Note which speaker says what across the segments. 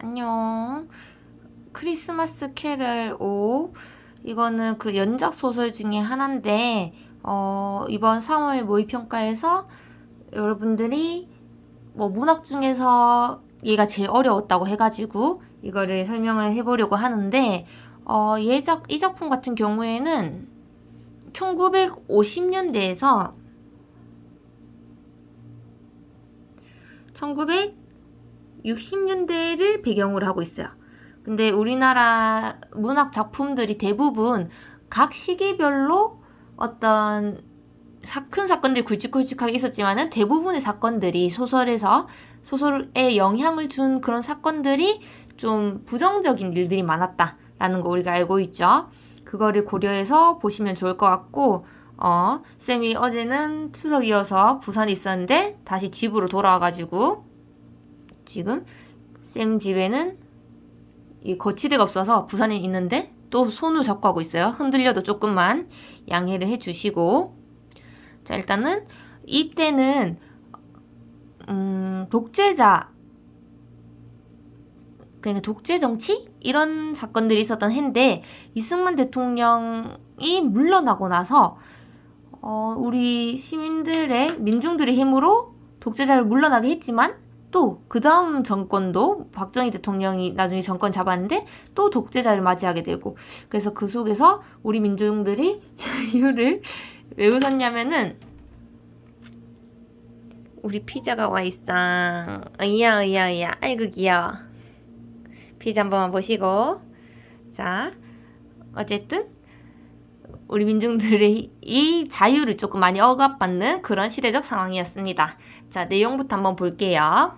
Speaker 1: 안녕. 크리스마스 캐럴 5. 이거는 그 연작 소설 중에 하나인데, 이번 3월 모의평가에서 여러분들이 뭐 문학 중에서 얘가 제일 어려웠다고 해가지고 이거를 설명을 해보려고 하는데, 이 작품 같은 경우에는 1950년대에서 1960년대를 배경으로 하고 있어요. 근데 우리나라 문학 작품들이 대부분 각 시기별로 어떤 큰 사건들이 굵직굵직하게 있었지만은 대부분의 사건들이 소설에 영향을 준 그런 사건들이 좀 부정적인 일들이 많았다라는 거 우리가 알고 있죠. 그거를 고려해서 보시면 좋을 것 같고, 쌤이 어제는 추석이어서 부산에 있었는데 다시 집으로 돌아와가지고 지금 쌤 집에는 이 거치대가 없어서 부산에 있는데 또 손을 잡고 하고 있어요. 흔들려도 조금만 양해를 해주시고, 자, 일단은 이때는 독재자, 그러니까 독재 정치 이런 사건들이 있었던 해인데, 이승만 대통령이 물러나고 나서 우리 민중들의 힘으로 독재자를 물러나게 했지만, 또 그 다음 정권도 박정희 대통령이 나중에 정권 잡았는데 또 독재자를 맞이하게 되고, 그래서 그 속에서 우리 민중들이 자유를 왜 웃었냐면은, 우리 피자가 와 있어. 으야. 아이고 귀여워. 피자 한 번만 보시고. 자, 어쨌든 우리 민중들의 이 자유를 조금 많이 억압받는 그런 시대적 상황이었습니다. 자, 내용부터 한번 볼게요.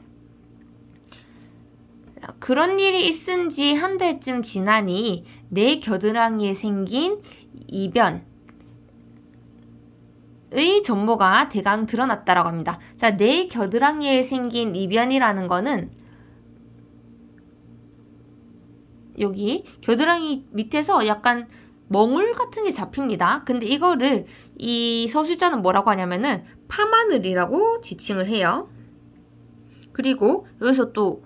Speaker 1: 그런 일이 있은 지 한 달쯤 지나니 내 겨드랑이에 생긴 이변의 전모가 대강 드러났다라고 합니다. 자, 내 겨드랑이에 생긴 이변이라는 거는 여기 겨드랑이 밑에서 약간 멍울 같은 게 잡힙니다. 근데 이거를 이 서술자는 뭐라고 하냐면은 파마늘이라고 지칭을 해요. 그리고 여기서 또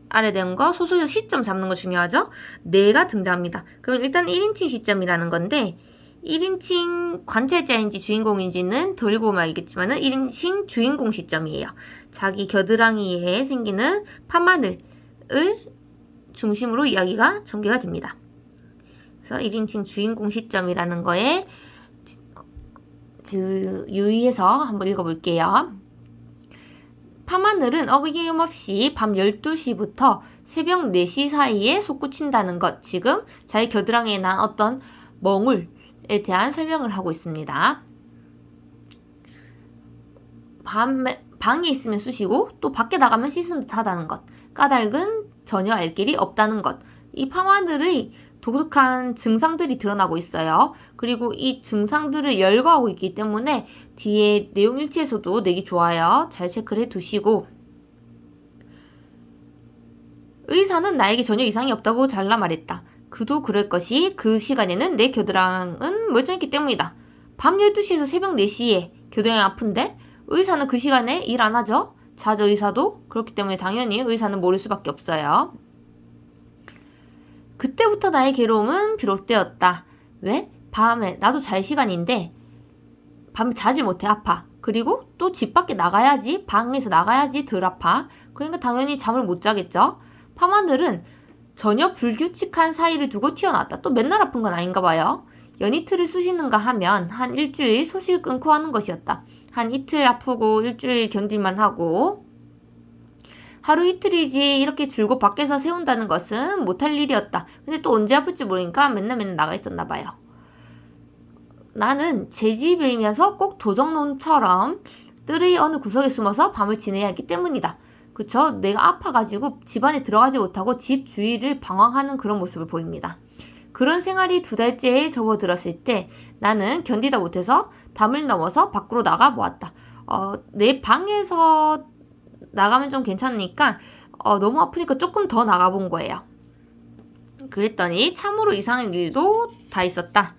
Speaker 1: 아래 된 거 소설적 시점 잡는 거 중요하죠? 뇌가 등장합니다. 그럼 일단 1인칭 시점이라는 건데 1인칭 관찰자인지 주인공인지는 덜 보면 알겠지만은 1인칭 주인공 시점이에요. 자기 겨드랑이에 생기는 파마늘을 중심으로 이야기가 전개가 됩니다. 그래서 1인칭 주인공 시점이라는 거에 유의해서 한번 읽어볼게요. 파마늘은 어김없이 밤 12시부터 새벽 4시 사이에 솟구친다는 것. 지금 자기 겨드랑이에 난 어떤 멍울에 대한 설명을 하고 있습니다. 방에 있으면 쑤시고 또 밖에 나가면 씻은 듯하다는 것. 까닭은 전혀 알 길이 없다는 것. 이 파마늘의 독특한 증상들이 드러나고 있어요. 그리고 이 증상들을 열거하고 있기 때문에 뒤에 내용 일지에서도 내기 좋아요. 잘 체크를 해두시고, 의사는 나에게 전혀 이상이 없다고 잘라 말했다. 그도 그럴 것이 그 시간에는 내 겨드랑은 멀쩡했기 때문이다. 밤 12시에서 새벽 4시에 겨드랑이 아픈데 의사는 그 시간에 일 안 하죠. 자저 의사도. 그렇기 때문에 당연히 의사는 모를 수밖에 없어요. 그때부터 나의 괴로움은 비롯되었다. 왜? 밤에 나도 잘 시간인데 밤에 자지 못해 아파. 그리고 또 집 밖에 나가야지, 방에서 나가야지 덜 아파. 그러니까 당연히 잠을 못 자겠죠. 파마늘은 전혀 불규칙한 사이를 두고 튀어나왔다. 또 맨날 아픈 건 아닌가 봐요. 연이틀을 쑤시는가 하면 한 일주일 소식을 끊고 하는 것이었다. 한 이틀 아프고 일주일 견딜만 하고, 하루 이틀이지 이렇게 줄곧 밖에서 세운다는 것은 못할 일이었다. 근데 또 언제 아플지 모르니까 맨날 나가 있었나 봐요. 나는 제 집이면서 꼭 도적놈처럼 뜰의 어느 구석에 숨어서 밤을 지내야 했기 때문이다. 그쵸? 내가 아파가지고 집안에 들어가지 못하고 집 주위를 방황하는 그런 모습을 보입니다. 그런 생활이 2달째에 접어들었을 때 나는 견디다 못해서 담을 넘어서 밖으로 나가 보았다. 내 방에서 나가면 좀 괜찮으니까 너무 아프니까 조금 더 나가본 거예요. 그랬더니 참으로 이상한 일도 다 있었다.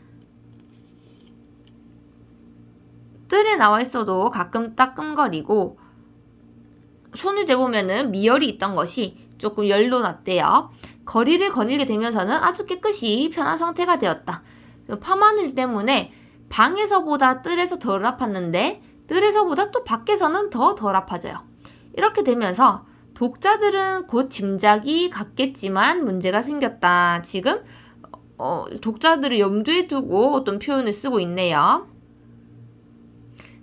Speaker 1: 뜰에 나와 있어도 가끔 따끔거리고 손을 대보면은 미열이 있던 것이 조금 열도 났대요. 거리를 거닐게 되면서는 아주 깨끗이 편한 상태가 되었다. 파마늘 때문에 방에서보다 뜰에서 덜 아팠는데 뜰에서보다 또 밖에서는 더 덜 아파져요. 이렇게 되면서 독자들은 곧 짐작이 갔겠지만 문제가 생겼다. 지금 독자들을 염두에 두고 어떤 표현을 쓰고 있네요.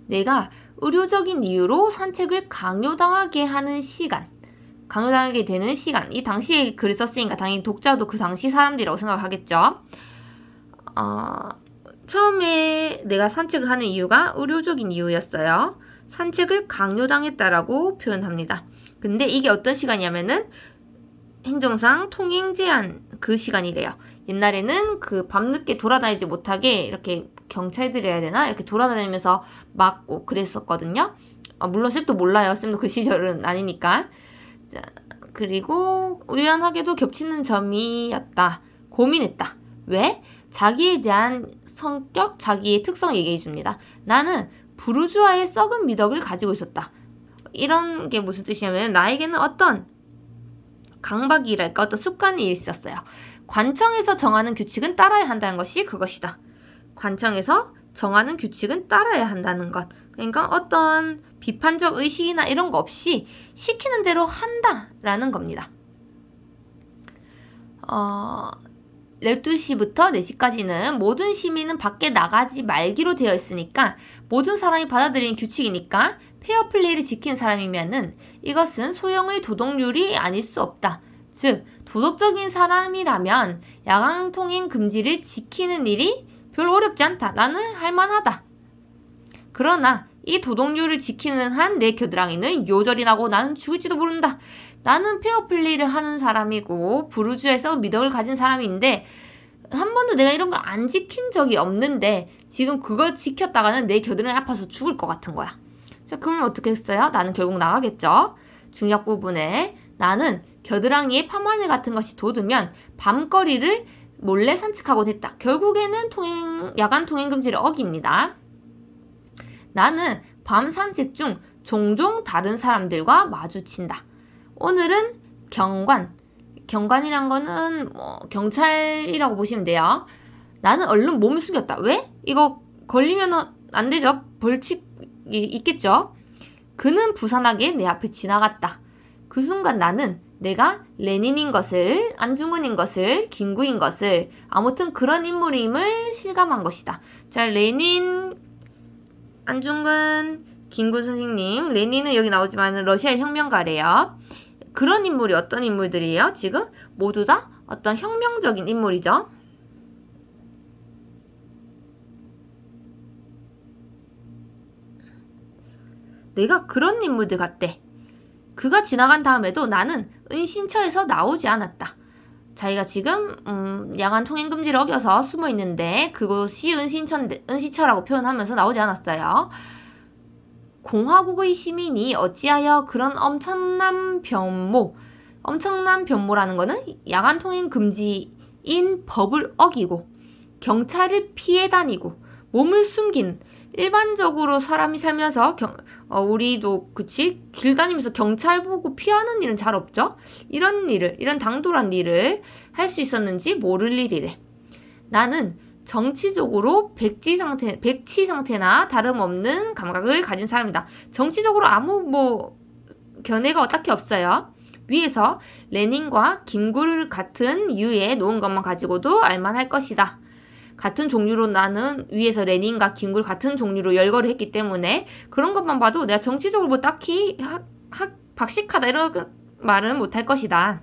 Speaker 1: 내가 의료적인 이유로 산책을 강요당하게 하는 시간, 강요당하게 되는 시간, 이 당시에 글을 썼으니까 당연히 독자도 그 당시 사람들이라고 생각하겠죠. 처음에 내가 산책을 하는 이유가 의료적인 이유였어요. 산책을 강요당했다라고 표현합니다. 근데 이게 어떤 시간이냐면은 행정상 통행 제한 그 시간이래요. 옛날에는 그 밤늦게 돌아다니지 못하게 이렇게 경찰들이 해야 되나? 이렇게 돌아다니면서 막고 그랬었거든요. 물론 쌤도 몰라요. 쌤도 그 시절은 아니니까. 자, 그리고 우연하게도 겹치는 점이었다. 고민했다. 왜? 자기에 대한 성격, 자기의 특성 얘기해 줍니다. 나는 부르주아의 썩은 미덕을 가지고 있었다. 이런 게 무슨 뜻이냐면 나에게는 어떤 강박이랄까 어떤 습관이 있었어요. 관청에서 정하는 규칙은 따라야 한다는 것이 그것이다. 관청에서 정하는 규칙은 따라야 한다는 것. 그러니까 어떤 비판적 의식이나 이런 거 없이 시키는 대로 한다라는 겁니다. 12시부터 4시까지는 모든 시민은 밖에 나가지 말기로 되어 있으니까 모든 사람이 받아들이는 규칙이니까 페어플레이를 지키는 사람이면은 이것은 소형의 도덕률이 아닐 수 없다. 즉, 도덕적인 사람이라면 야간 통행 금지를 지키는 일이 별로 어렵지 않다. 나는 할만하다. 그러나 이 도덕률을 지키는 한 내 겨드랑이는 요절이 나고 나는 죽을지도 모른다. 나는 페어플레이를 하는 사람이고 부르주아에서 미덕을 가진 사람인데 한 번도 내가 이런 걸 안 지킨 적이 없는데 지금 그걸 지켰다가는 내 겨드랑이 아파서 죽을 것 같은 거야. 자, 그러면 어떻게 했어요? 나는 결국 나가겠죠. 중력 부분에 나는 겨드랑이에 파마늘 같은 것이 돋으면 밤거리를 몰래 산책하고 됐다. 결국에는 야간 통행 금지를 어깁니다. 나는 밤 산책 중 종종 다른 사람들과 마주친다. 오늘은 경관이란 거는 경찰이라고 보시면 돼요. 나는 얼른 몸을 숙였다. 왜? 이거 걸리면 안 되죠. 벌칙이 있겠죠. 그는 부산하게 내 앞에 지나갔다. 그 순간 나는 내가 레닌인 것을, 안중근인 것을, 김구인 것을, 아무튼 그런 인물임을 실감한 것이다. 자, 레닌, 안중근, 김구 선생님, 레닌은 여기 나오지만 러시아의 혁명가래요. 그런 인물이 어떤 인물들이에요? 지금 모두 다 어떤 혁명적인 인물이죠. 내가 그런 인물들 같대. 그가 지나간 다음에도 나는 은신처에서 나오지 않았다. 자기가 지금 야간 통행 금지를 어겨서 숨어 있는데 그곳이 은신처라고 표현하면서 나오지 않았어요. 공화국의 시민이 어찌하여 그런 엄청난 변모라는 거는 야간 통행 금지인 법을 어기고 경찰을 피해 다니고 몸을 숨긴 일반적으로 사람이 살면서 우리도 그치? 길 다니면서 경찰 보고 피하는 일은 잘 없죠? 이런 당돌한 일을 할 수 있었는지 모를 일이래. 나는 정치적으로 백치 상태나 다름없는 감각을 가진 사람이다. 정치적으로 아무 견해가 딱히 없어요. 위에서 레닌과 김구를 같은 유에 놓은 것만 가지고도 알만할 것이다. 같은 종류로 나는 위에서 레닌과 김구를 같은 종류로 열거를 했기 때문에 그런 것만 봐도 내가 정치적으로 딱히 박식하다 이런 말은 못할 것이다.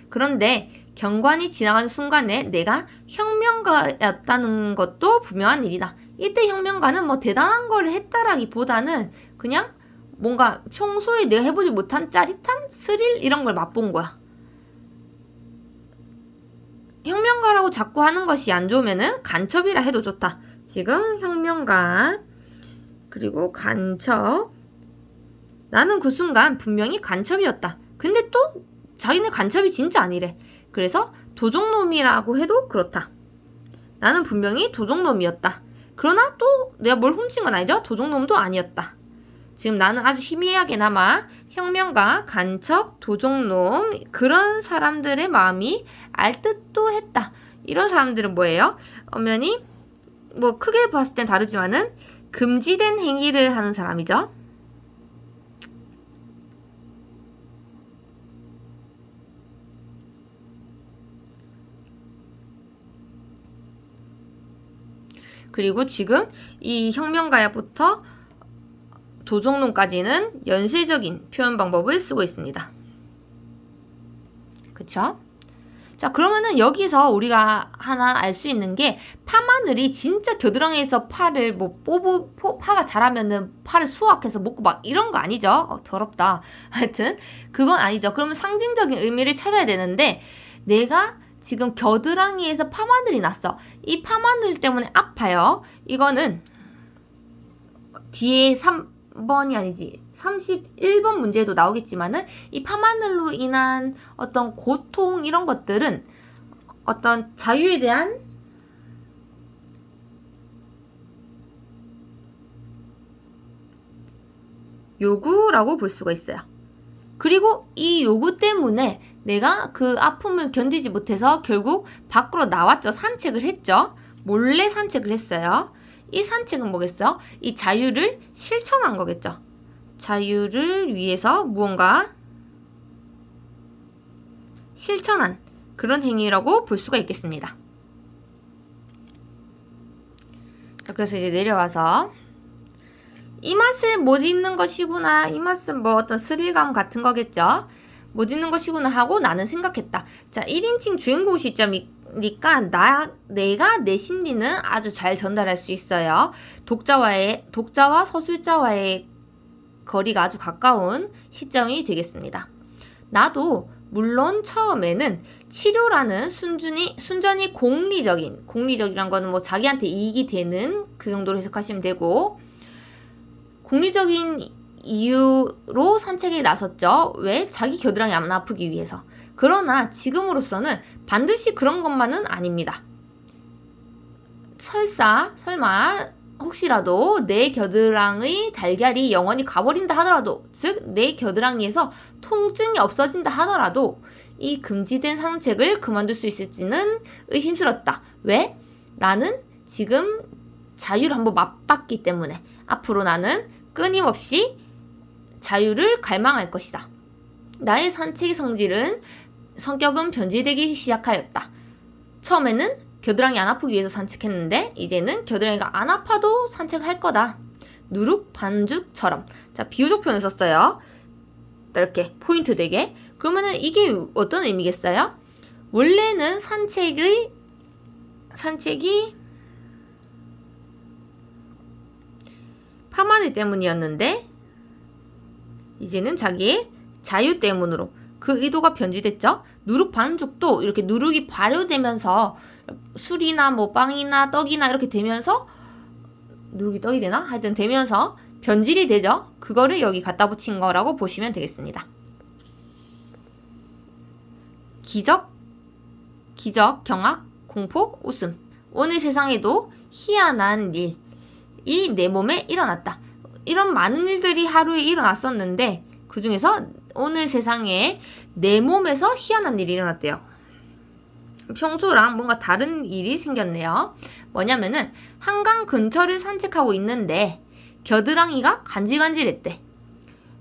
Speaker 1: 그런데 경관이 지나가는 순간에 내가 혁명가였다는 것도 분명한 일이다. 이때 혁명가는 대단한 걸 했다라기보다는 그냥 뭔가 평소에 내가 해보지 못한 짜릿함, 스릴 이런 걸 맛본 거야. 혁명가라고 자꾸 하는 것이 안 좋으면은 간첩이라 해도 좋다. 지금 혁명가 그리고 간첩. 나는 그 순간 분명히 간첩이었다. 근데 또 자기는 간첩이 진짜 아니래. 그래서 도적놈이라고 해도 그렇다. 나는 분명히 도적놈이었다. 그러나 또 내가 뭘 훔친 건 아니죠? 도적놈도 아니었다. 지금 나는 아주 희미하게나마 혁명가, 간첩, 도적놈 그런 사람들의 마음이 알듯도 했다. 이런 사람들은 뭐예요? 엄연히 뭐 크게 봤을 땐 다르지만은 금지된 행위를 하는 사람이죠. 그리고 지금 이 혁명가야부터 도적론까지는 연쇄적인 표현 방법을 쓰고 있습니다. 그쵸? 자, 그러면은 여기서 우리가 하나 알 수 있는 게 파마늘이 진짜 겨드랑이에서 파를 뭐 파가 자라면은 파를 수확해서 먹고 막 이런 거 아니죠? 더럽다. 하여튼 그건 아니죠. 그러면 상징적인 의미를 찾아야 되는데 내가 지금 겨드랑이에서 파마늘이 났어. 이 파마늘 때문에 아파요. 이거는 뒤에 3번이 아니지 31번 문제에도 나오겠지만은 이 파마늘로 인한 어떤 고통 이런 것들은 어떤 자유에 대한 요구라고 볼 수가 있어요. 그리고 이 요구 때문에 내가 그 아픔을 견디지 못해서 결국 밖으로 나왔죠. 산책을 했죠. 몰래 산책을 했어요. 이 산책은 뭐겠어요? 이 자유를 실천한 거겠죠. 자유를 위해서 무언가 실천한 그런 행위라고 볼 수가 있겠습니다. 자, 그래서 이제 내려와서 이 맛을 못 잊는 것이구나. 이 맛은 뭐 어떤 스릴감 같은 거겠죠. 못 잊는 것이구나 하고 나는 생각했다. 자, 1인칭 주인공 시점이니까 내가 내 심리는 아주 잘 전달할 수 있어요. 독자와 서술자와의 거리가 아주 가까운 시점이 되겠습니다. 나도 물론 처음에는 치료라는 순전히 공리적이란 거는 뭐 자기한테 이익이 되는 그 정도로 해석하시면 되고 공리적인 이유로 산책에 나섰죠. 왜? 자기 겨드랑이 안 아프기 위해서. 그러나 지금으로서는 반드시 그런 것만은 아닙니다. 설마 혹시라도 내 겨드랑이 달걀이 영원히 가버린다 하더라도, 즉 내 겨드랑이에서 통증이 없어진다 하더라도 이 금지된 산책을 그만둘 수 있을지는 의심스럽다. 왜? 나는 지금 자유를 한번 맛봤기 때문에 앞으로 나는 끊임없이 자유를 갈망할 것이다. 나의 산책의 성격은 변질되기 시작하였다. 처음에는 겨드랑이 안 아프기 위해서 산책했는데 이제는 겨드랑이가 안 아파도 산책을 할 거다. 누룩 반죽처럼. 자, 비유적 표현을 썼어요. 이렇게 포인트 되게. 그러면은 이게 어떤 의미겠어요? 원래는 산책이 파마늘 때문이었는데 이제는 자기의 자유 때문으로 그 의도가 변질됐죠. 누룩 반죽도 이렇게 누룩이 발효되면서 술이나 뭐 빵이나 떡이나 이렇게 되면서 누룩이 떡이 되나? 하여튼 되면서 변질이 되죠. 그거를 여기 갖다 붙인 거라고 보시면 되겠습니다. 기적, 경악, 공포, 웃음. 오늘 세상에도 희한한 일이 내 몸에 일어났다. 이런 많은 일들이 하루에 일어났었는데 그 중에서 오늘 세상에 내 몸에서 희한한 일이 일어났대요. 평소랑 뭔가 다른 일이 생겼네요. 뭐냐면은 한강 근처를 산책하고 있는데 겨드랑이가 간질간질했대.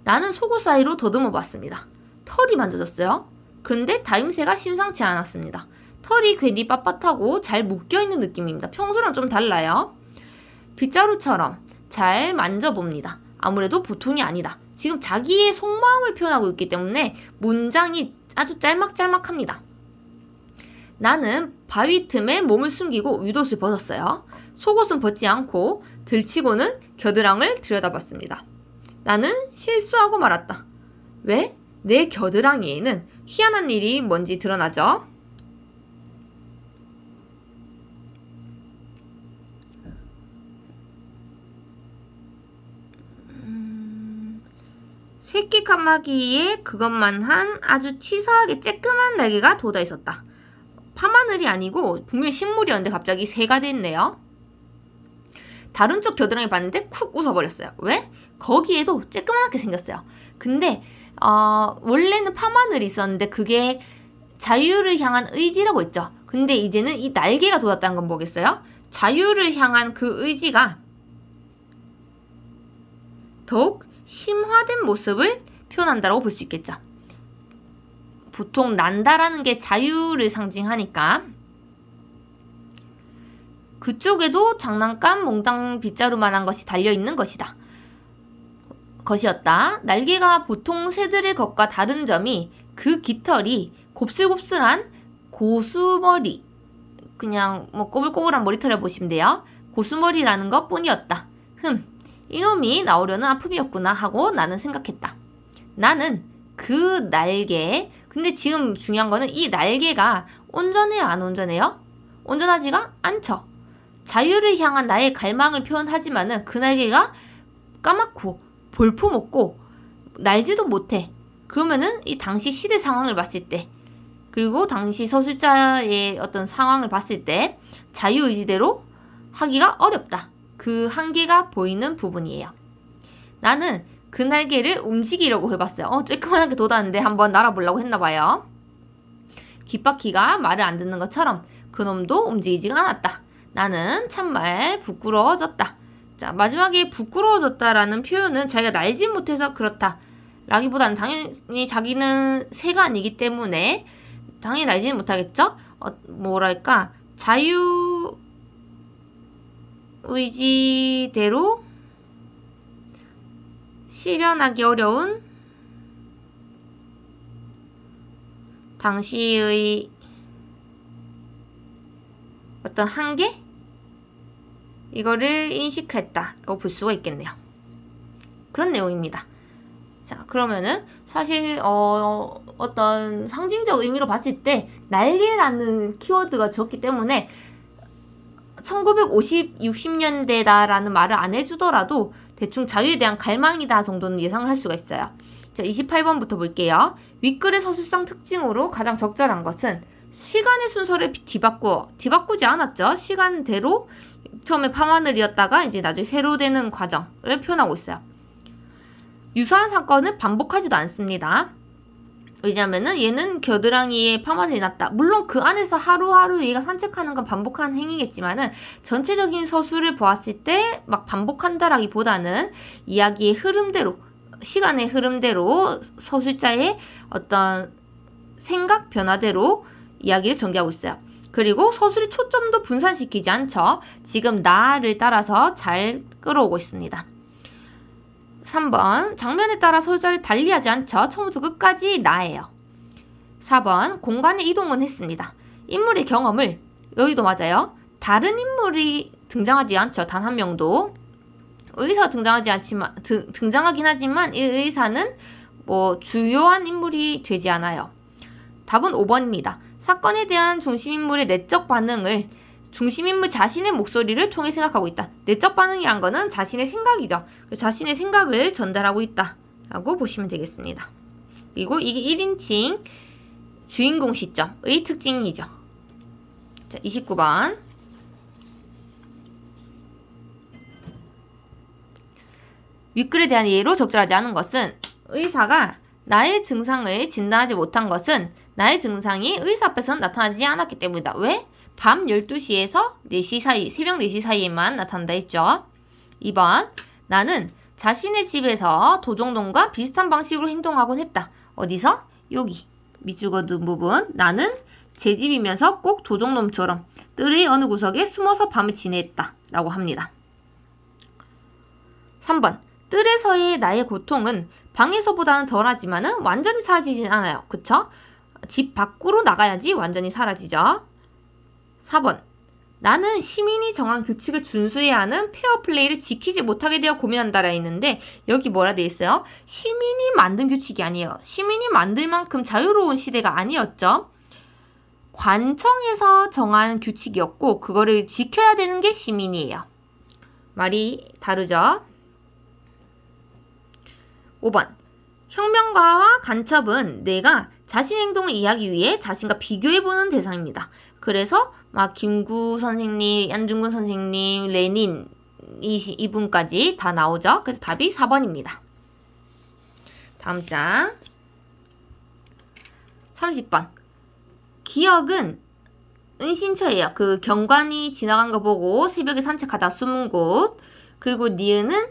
Speaker 1: 나는 속옷 사이로 더듬어 봤습니다. 털이 만져졌어요. 그런데 다임새가 심상치 않았습니다. 털이 괜히 빳빳하고 잘 묶여있는 느낌입니다. 평소랑 좀 달라요. 빗자루처럼 잘 만져봅니다. 아무래도 보통이 아니다. 지금 자기의 속마음을 표현하고 있기 때문에 문장이 아주 짤막짤막합니다. 나는 바위 틈에 몸을 숨기고 윗옷을 벗었어요. 속옷은 벗지 않고 들치고는 겨드랑이를 들여다봤습니다. 나는 실수하고 말았다. 왜? 내 겨드랑이에는 희한한 일이 뭔지 드러나죠? 새끼 까마귀에 그것만 한 아주 치사하게 쬐끄만 날개가 돋아 있었다. 파마늘이 아니고 분명히 식물이었는데 갑자기 새가 됐네요. 다른 쪽 겨드랑이 봤는데 쿡 웃어버렸어요. 왜? 거기에도 쬐끄맣게 생겼어요. 근데 원래는 밤하늘이 있었는데 그게 자유를 향한 의지라고 했죠. 근데 이제는 이 날개가 돋았다는 건 뭐겠어요? 자유를 향한 그 의지가 더욱 심화된 모습을 표현한다고 볼 수 있겠죠. 보통 난다라는 게 자유를 상징하니까 그쪽에도 장난감 몽땅 빗자루만한 것이 달려있는 것이었다. 날개가 보통 새들의 것과 다른 점이 그 깃털이 곱슬곱슬한 고수머리, 그냥 뭐 꼬불꼬불한 머리털을 보시면 돼요. 고수머리라는 것 뿐이었다. 이놈이 나오려는 아픔이었구나 하고 나는 생각했다. 나는 그 날개, 근데 지금 중요한 거는 이 날개가 온전해요, 안 온전해요? 온전하지가 않죠. 자유를 향한 나의 갈망을 표현하지만은 그 날개가 까맣고 볼품없고 날지도 못해. 그러면은 이 당시 시대 상황을 봤을 때, 그리고 당시 서술자의 어떤 상황을 봤을 때 자유의지대로 하기가 어렵다. 그 한계가 보이는 부분이에요. 나는 그 날개를 움직이려고 해봤어요. 쬐끄만하게 돋았는데 한번 날아보려고 했나봐요. 귓바퀴가 말을 안 듣는 것처럼 그놈도 움직이지가 않았다. 나는 참말 부끄러워졌다. 자, 마지막에 부끄러워졌다라는 표현은 자기가 날지 못해서 그렇다 라기보다는 당연히 자기는 새가 아니기 때문에 당연히 날지는 못하겠죠? 뭐랄까, 자유의지대로 실현하기 어려운 당시의 어떤 한계? 이거를 인식했다고 볼 수가 있겠네요. 그런 내용입니다. 자, 그러면은 사실 어떤 상징적 의미로 봤을 때 날개라는 키워드가 적기 때문에 1950, 60년대다라는 말을 안 해주더라도 대충 자유에 대한 갈망이다 정도는 예상을 할 수가 있어요. 자, 28번부터 볼게요. 윗글의 서술상 특징으로 가장 적절한 것은 시간의 순서를 뒤바꾸지 않았죠. 시간대로 처음에 밤하늘이었다가 이제 나중에 새로 되는 과정을 표현하고 있어요. 유사한 사건은 반복하지도 않습니다. 왜냐면은 얘는 겨드랑이에 파마늘이 났다. 물론 그 안에서 하루하루 얘가 산책하는 건 반복하는 행위겠지만은 전체적인 서술을 보았을 때 막 반복한다라기보다는 이야기의 흐름대로, 시간의 흐름대로 서술자의 어떤 생각 변화대로 이야기를 전개하고 있어요. 그리고 서술의 초점도 분산시키지 않죠. 지금 나를 따라서 잘 끌어오고 있습니다. 3번, 장면에 따라 서술자를 달리하지 않죠. 처음부터 끝까지 나예요. 4번, 공간의 이동은 했습니다. 인물의 경험을, 여기도 맞아요. 다른 인물이 등장하지 않죠. 단 한 명도. 의사가 등장하긴 하지만 이 의사는 뭐 주요한 인물이 되지 않아요. 답은 5번입니다. 사건에 대한 중심인물의 내적 반응을 중심인물 자신의 목소리를 통해 생각하고 있다. 내적 반응이란 거는 자신의 생각이죠. 자신의 생각을 전달하고 있다 라고 보시면 되겠습니다. 그리고 이게 1인칭 주인공 시점의 특징이죠. 자, 29번. 윗글에 대한 예로 적절하지 않은 것은 의사가 나의 증상을 진단하지 못한 것은 나의 증상이 의사 앞에서는 나타나지 않았기 때문이다. 왜? 밤 12시에서 4시 사이, 새벽 4시 사이에만 나타난다 했죠. 2번, 나는 자신의 집에서 도종놈과 비슷한 방식으로 행동하곤 했다. 어디서? 여기 밑줄 그은 부분. 나는 제 집이면서 꼭 도종놈처럼 뜰의 어느 구석에 숨어서 밤을 지냈다 라고 합니다. 3번, 뜰에서의 나의 고통은 방에서보다는 덜하지만은 완전히 사라지진 않아요. 그쵸? 집 밖으로 나가야지 완전히 사라지죠. 4번, 나는 시민이 정한 규칙을 준수해야 하는 페어플레이를 지키지 못하게 되어 고민한다라 했는데 여기 뭐라 돼 있어요? 시민이 만든 규칙이 아니에요. 시민이 만들 만큼 자유로운 시대가 아니었죠. 관청에서 정한 규칙이었고 그거를 지켜야 되는 게 시민이에요. 말이 다르죠? 5번, 혁명가와 간첩은 내가 자신의 행동을 이해하기 위해 자신과 비교해보는 대상입니다. 그래서 막 김구 선생님, 안중근 선생님, 레닌 2분까지 다 나오죠. 그래서 답이 4번입니다. 다음 장 30번. 기억은 은신처예요. 그 경관이 지나간 거 보고 새벽에 산책하다 숨은 곳. 그리고 니은은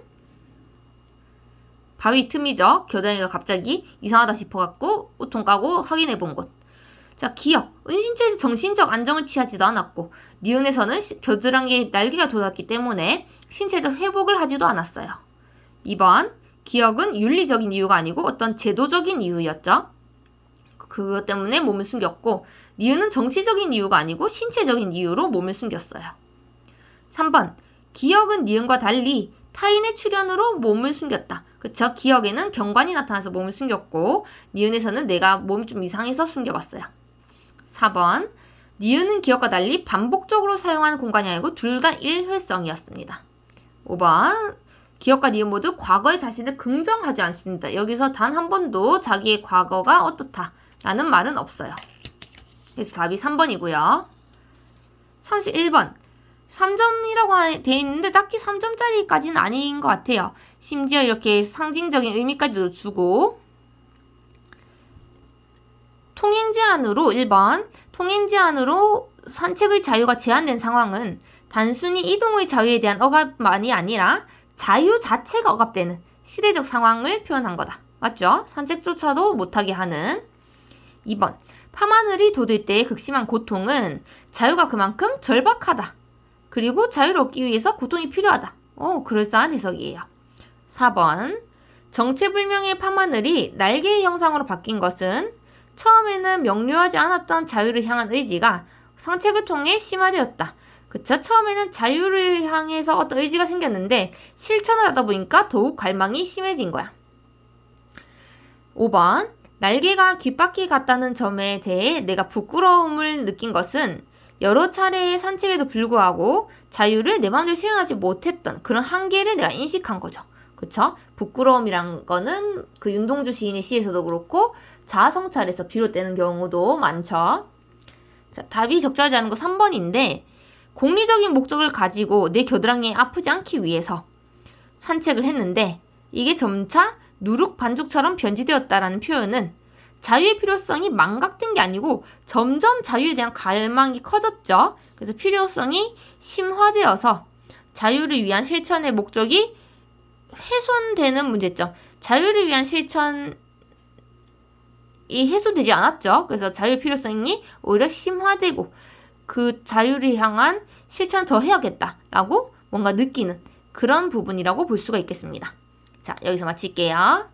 Speaker 1: 바위 틈이죠. 겨드랑이가 갑자기 이상하다 싶어갖고 우통 까고 확인해 본 곳. 자, 기억. 은신처에서 정신적 안정을 취하지도 않았고 니은에서는 겨드랑이에 날개가 돋았기 때문에 신체적 회복을 하지도 않았어요. 2번. 기억은 윤리적인 이유가 아니고 어떤 제도적인 이유였죠. 그것 때문에 몸을 숨겼고 니은은 정치적인 이유가 아니고 신체적인 이유로 몸을 숨겼어요. 3번. 기억은 니은과 달리 타인의 출현으로 몸을 숨겼다. 그쵸? 기억에는 경관이 나타나서 몸을 숨겼고 니은에서는 내가 몸이 좀 이상해서 숨겨봤어요. 4번. 니은은 기억과 달리 반복적으로 사용하는 공간이 아니고 둘 다 일회성이었습니다. 5번. 기억과 니은 모두 과거의 자신을 긍정하지 않습니다. 여기서 단 한 번도 자기의 과거가 어떻다 라는 말은 없어요. 그래서 답이 3번이고요. 31번. 3점이라고 되어 있는데 딱히 3점짜리까지는 아닌 것 같아요. 심지어 이렇게 상징적인 의미까지도 주고 통행 제한으로 1번. 통행 제한으로 산책의 자유가 제한된 상황은 단순히 이동의 자유에 대한 억압만이 아니라 자유 자체가 억압되는 시대적 상황을 표현한 거다. 맞죠? 산책조차도 못하게 하는. 2번. 밤하늘이 돋을 때의 극심한 고통은 자유가 그만큼 절박하다. 그리고 자유를 얻기 위해서 고통이 필요하다. 그럴싸한 해석이에요. 4번. 정체불명의 밤하늘이 날개의 형상으로 바뀐 것은 처음에는 명료하지 않았던 자유를 향한 의지가 산책을 통해 심화되었다. 그쵸? 처음에는 자유를 향해서 어떤 의지가 생겼는데 실천을 하다 보니까 더욱 갈망이 심해진 거야. 5번. 날개가 귓바퀴 같다는 점에 대해 내가 부끄러움을 느낀 것은 여러 차례의 산책에도 불구하고 자유를 내 마음대로 실현하지 못했던 그런 한계를 내가 인식한 거죠. 그쵸? 부끄러움이란 거는 그 윤동주 시인의 시에서도 그렇고 자아성찰에서 비롯되는 경우도 많죠. 자, 답이 적절하지 않은 거 3번인데 공리적인 목적을 가지고 내 겨드랑이에 아프지 않기 위해서 산책을 했는데 이게 점차 누룩 반죽처럼 변질되었다라는 표현은 자유의 필요성이 망각된 게 아니고 점점 자유에 대한 갈망이 커졌죠. 그래서 필요성이 심화되어서 자유를 위한 실천의 목적이 훼손되는 문제점. 자유를 위한 실천이 해소되지 않았죠. 그래서 자유의 필요성이 오히려 심화되고 그 자유를 향한 실천을 더 해야겠다라고 뭔가 느끼는 그런 부분이라고 볼 수가 있겠습니다. 자, 여기서 마칠게요.